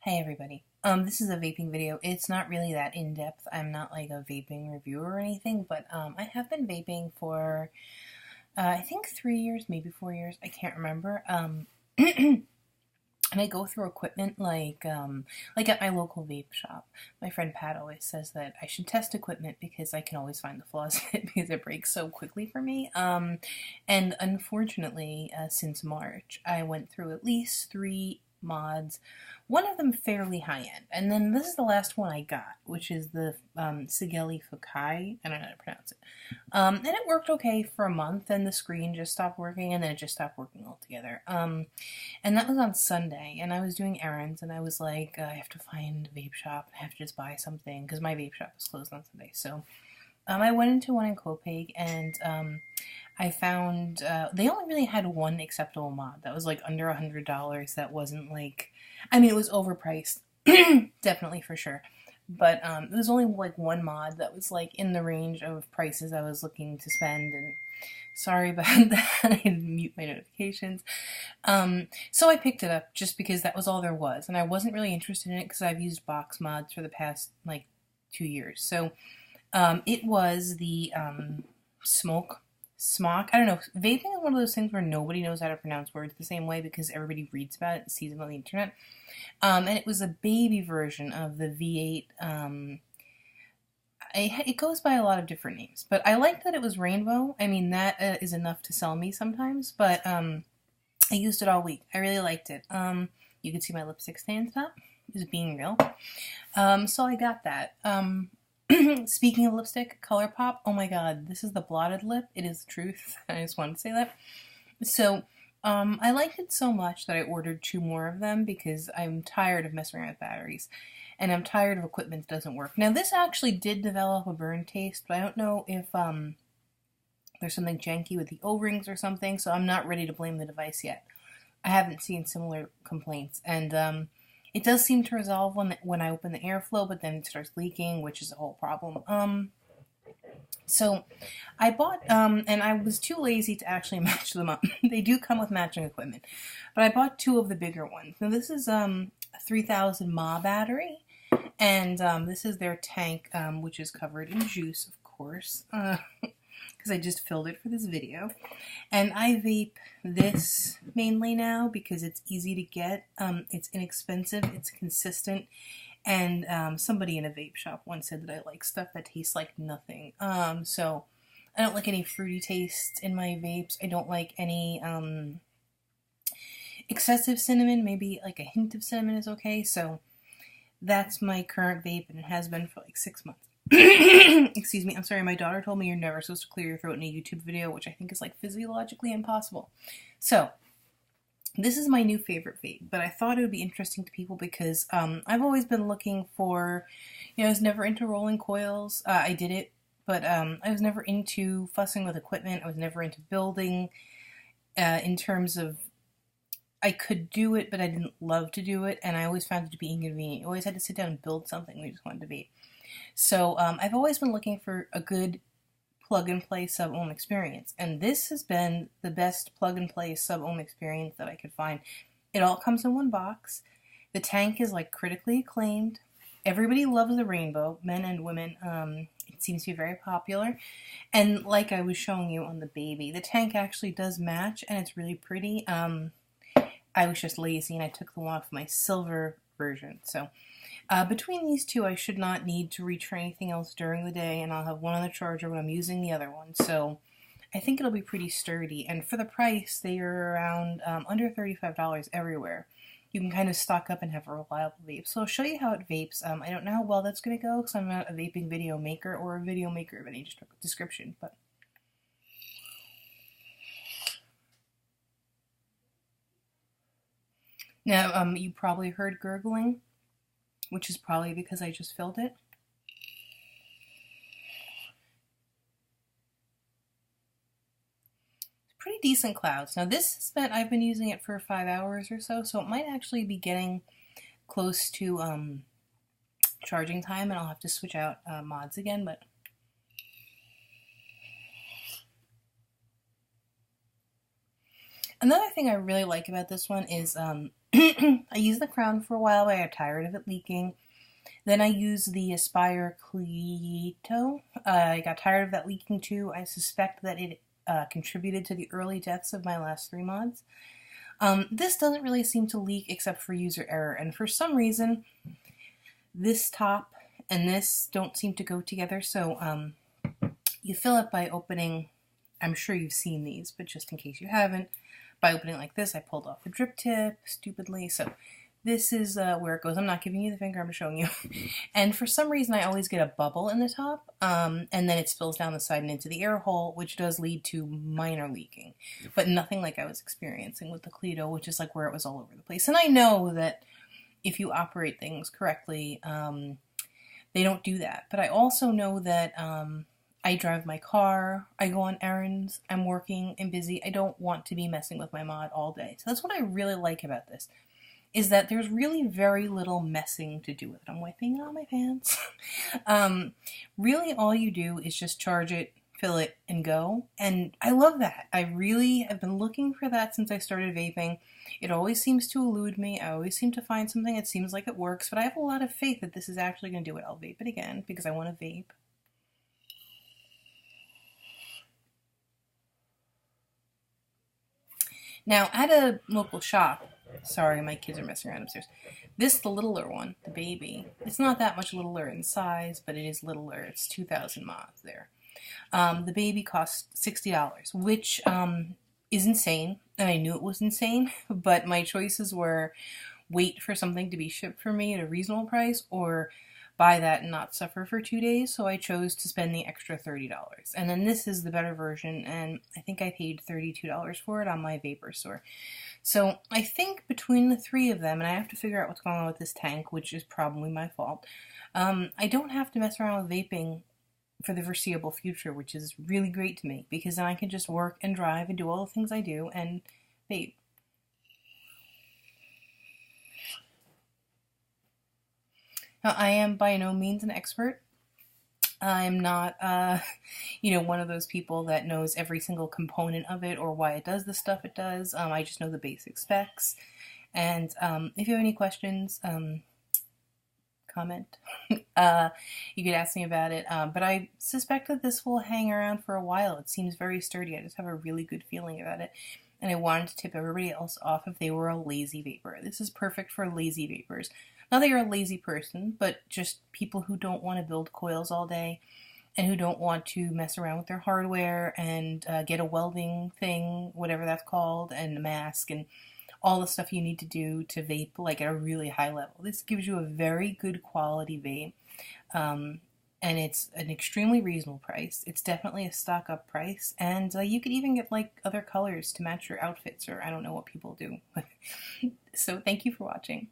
Hey everybody. This is a vaping video. It's not really that in-depth. I'm not like a vaping reviewer or anything, but I have been vaping for I think 3 years, maybe 4 years. I can't remember. And I go through equipment like at my local vape shop. My friend Pat always says that I should test equipment because I can always find the flaws in it because it breaks so quickly for me. And unfortunately, since March, I went through at least 3 mods, one of them fairly high-end. And then this is the last one I got, which is the Sigeli Fukai. I don't know how to pronounce it. And it worked okay for a month, and the screen just stopped working, and then it just stopped working altogether. And that was on Sunday, and I was doing errands, and I was like, I have to find a vape shop, I have to just buy something, because my vape shop was closed on Sunday. So I went into one in Copeg, and I found they only really had one acceptable mod that was like under $100. That wasn't like, I mean, it was overpriced, definitely for sure. But it was only like one mod that was like in the range of prices I was looking to spend. And sorry about that, I had to mute my notifications. So I picked it up just because that was all there was, and I wasn't really interested in it because I've used box mods for the past like 2 years. So it was the Smok. I don't know. Vaping is one of those things where nobody knows how to pronounce words the same way because everybody reads about it and sees it on the internet. And it was a baby version of the V8. It goes by a lot of different names, but I like that it was rainbow. I mean, that is enough to sell me sometimes, but I used it all week. I really liked it. You can see my lipstick stain top. It was being real. So I got that. Speaking of lipstick, Colourpop, oh my god, this is the blotted lip. It is the truth. I just wanted to say that. So, I liked it so much that I ordered 2 more of them because I'm tired of messing around with batteries. And I'm tired of equipment that doesn't work. Now, this actually did develop a burn taste, but I don't know if there's something janky with the O-rings or something, so I'm not ready to blame the device yet. I haven't seen similar complaints, and it does seem to resolve when I open the airflow, but then it starts leaking, which is a whole problem. So I bought, and I was too lazy to actually match them up. They do come with matching equipment, but I bought 2 of the bigger ones. Now this is a 3000 mAh battery, and this is their tank, which is covered in juice, of course, because I just filled it for this video. And I vape this mainly now because it's easy to get, it's inexpensive, it's consistent, and somebody in a vape shop once said that I like stuff that tastes like nothing. So I don't like any fruity taste in my vapes. I don't like any excessive cinnamon. Maybe like a hint of cinnamon is okay. So that's my current vape, and it has been for like 6 months. Excuse me, I'm sorry, my daughter told me you're never supposed to clear your throat in a YouTube video, which I think is like physiologically impossible. So, this is my new favorite vape, but I thought it would be interesting to people because I've always been looking for, I was never into rolling coils. I did it, but I was never into fussing with equipment. I was never into building in terms of, I could do it, but I didn't love to do it, and I always found it to be inconvenient. I always had to sit down and build something when I just wanted to vape. So I've always been looking for a good plug-and-play sub-ohm experience, and this has been the best plug-and-play sub-ohm experience that I could find. It all comes in one box. The tank is like critically acclaimed. Everybody loves the rainbow, men and women. It seems to be very popular. And like I was showing you on the baby, the tank actually does match, and it's really pretty. I was just lazy, and I took the one off my silver version. So between these 2, I should not need to reach for anything else during the day, and I'll have one on the charger when I'm using the other one. So I think it'll be pretty sturdy. And for the price, they are around under $35 everywhere. You can kind of stock up and have a reliable vape. So I'll show you how it vapes. I don't know how well that's going to go because I'm not a vaping video maker or a video maker of any description, but now, you probably heard gurgling, which is probably because I just filled it. Pretty decent clouds. Now this I've been using it for 5 hours or so, so it might actually be getting close to charging time, and I'll have to switch out mods again, but another thing I really like about this one is I used the crown for a while, but I got tired of it leaking. Then I used the Aspire Cleto. I got tired of that leaking too. I suspect that it contributed to the early deaths of my last 3 mods. This doesn't really seem to leak except for user error, and for some reason, this top and this don't seem to go together, so you fill it by opening, I'm sure you've seen these, but just in case you haven't, by opening like this. I pulled off a drip tip, stupidly, so this is where it goes. I'm not giving you the finger, I'm showing you. And for some reason, I always get a bubble in the top, and then it spills down the side and into the air hole, which does lead to minor leaking, but nothing like I was experiencing with the Cleto, which is like where it was all over the place. And I know that if you operate things correctly, they don't do that. But I also know that I drive my car, I go on errands, I'm working and busy. I don't want to be messing with my mod all day. So that's what I really like about this, is that there's really very little messing to do with it. I'm wiping it on my pants. Really all you do is just charge it, fill it, and go. And I love that. I really have been looking for that since I started vaping. It always seems to elude me. I always seem to find something that seems like it works, but I have a lot of faith that this is actually going to do it. I'll vape it again because I want to vape. Now, at a local shop, sorry, my kids are messing around upstairs. This, the littler one, the baby, it's not that much littler in size, but it is littler. It's 2,000 mods there. The baby cost $60, which is insane, and I knew it was insane, but my choices were wait for something to be shipped for me at a reasonable price, or buy that and not suffer for 2 days, so I chose to spend the extra $30. And then this is the better version, and I think I paid $32 for it on my Vaper store. So I think between the three of them, and I have to figure out what's going on with this tank, which is probably my fault, I don't have to mess around with vaping for the foreseeable future, which is really great to me, because then I can just work and drive and do all the things I do and vape. Now, I am by no means an expert. I'm not, one of those people that knows every single component of it or why it does the stuff it does. I just know the basic specs. And if you have any questions, comment. You could ask me about it. But I suspect that this will hang around for a while. It seems very sturdy. I just have a really good feeling about it. And I wanted to tip everybody else off if they were a lazy vapor. This is perfect for lazy vapors. Not that you're a lazy person, but just people who don't want to build coils all day and who don't want to mess around with their hardware and get a welding thing, whatever that's called, and a mask and all the stuff you need to do to vape like at a really high level. This gives you a very good quality vape, and it's an extremely reasonable price. It's definitely a stock up price, and you could even get like other colors to match your outfits, or I don't know what people do. So thank you for watching.